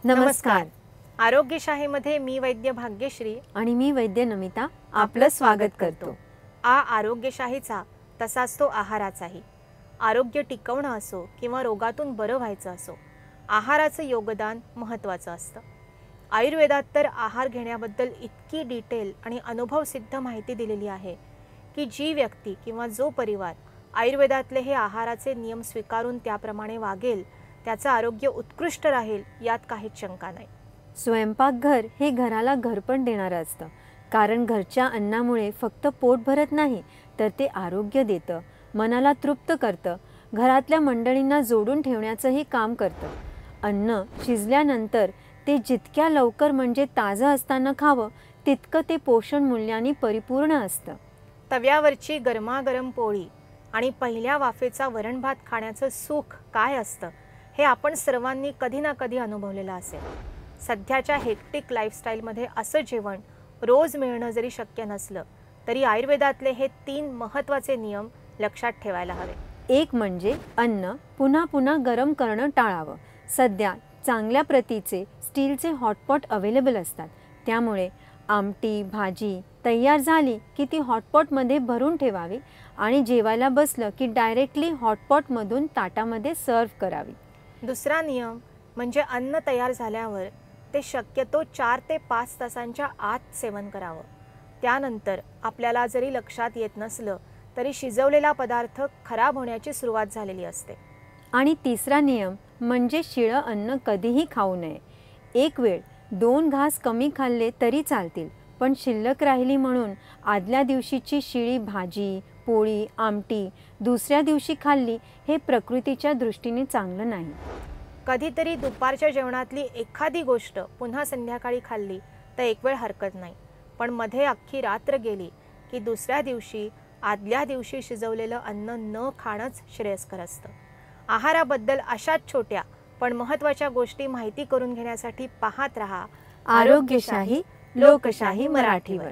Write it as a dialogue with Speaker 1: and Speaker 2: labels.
Speaker 1: नमस्कार.
Speaker 2: आरोग्यशाहीमध्ये मी वैद्य भाग्यश्री
Speaker 1: आणि मी वैद्य नमिता आपलं स्वागत करतो.
Speaker 2: आरोग्यशाहीचा तसाच तो आहाराचाही. आरोग्य टिकवणं असो किंवा रोगातून बरं व्हायचं असो, आहाराचं योगदान महत्त्वाचं असतं. आयुर्वेदात तर आहार घेण्याबद्दल इतकी डिटेल आणि अनुभवसिद्ध माहिती दिलेली आहे की जी व्यक्ती किंवा जो परिवार आयुर्वेदातले हे आहाराचे नियम स्वीकारून त्याप्रमाणे वागेल त्याचं आरोग्य उत्कृष्ट राहील यात काहीच शंका नाही.
Speaker 1: स्वयंपाकघर हे घराला घरपण देणारं असतं, कारण घरच्या अन्नामुळे फक्त पोट भरत नाही तर ते आरोग्य देतं, मनाला तृप्त करतं, घरातल्या मंडळींना जोडून ठेवण्याचंही काम करतं. अन्न शिजल्यानंतर ते जितक्या लवकर म्हणजे ताजं असताना खावं तितकं ते पोषण मूल्यांनी परिपूर्ण असतं.
Speaker 2: तव्यावरची गरमागरम पोळी आणि पहिल्या वाफेचा वरणभात खाण्याचं सुख काय असतं हे आपण सर्वांनी कधी ना कधी अनुभवलेलं असेल. सध्याच्या हेक्टिक लाईफस्टाईलमध्ये असं जेवण रोज मिळणं जरी शक्य नसलं तरी आयुर्वेदातले हे 3 महत्त्वाचे नियम लक्षात ठेवायला हवे.
Speaker 1: एक म्हणजे अन्न पुन्हा पुन्हा गरम करणं टाळावं. सध्या चांगल्या प्रतीचे स्टीलचे हॉटपॉट अवेलेबल असतात, त्यामुळे आमटी भाजी तयार झाली की ती हॉटपॉटमध्ये भरून ठेवावी आणि जेवायला बसलं की डायरेक्टली हॉटपॉटमधून ताटामध्ये सर्व्ह करावी.
Speaker 2: दुसरा नियम म्हणजे अन्न तयार झाल्यावर ते शक्यतो 4 ते 5 तासांच्या आत सेवन करावं. त्यानंतर आपल्याला जरी लक्षात येत नसलं तरी शिजवलेला पदार्थ खराब होण्याची सुरुवात झालेली असते.
Speaker 1: आणि तिसरा नियम म्हणजे शिळं अन्न कधीही खाऊ नये. एक वेळ 2 घास कमी खाल्ले तरी चालतील, पण शिल्लक राहिली म्हणून आदल्या दिवशीची शिळी भाजी पोळी आमटी दुसऱ्या दिवशी खाल्ली हे प्रकृतीच्या दृष्टीने चांगलं नाही.
Speaker 2: कधीतरी दुपारच्या जेवणातली एखादी गोष्ट पुन्हा संध्याकाळी खाल्ली तर एक वेळ हरकत नाही, पण मध्ये अख्खी रात्र गेली की दुसऱ्या दिवशी आदल्या दिवशी शिजवलेलं अन्न न खाणंच श्रेयस्कर असतं. आहाराबद्दल अशाच छोट्या पण महत्त्वाच्या गोष्टी माहिती करून घेण्यासाठी पाहत रहा
Speaker 1: आरोग्यशाही लोकशाही मराठीवर.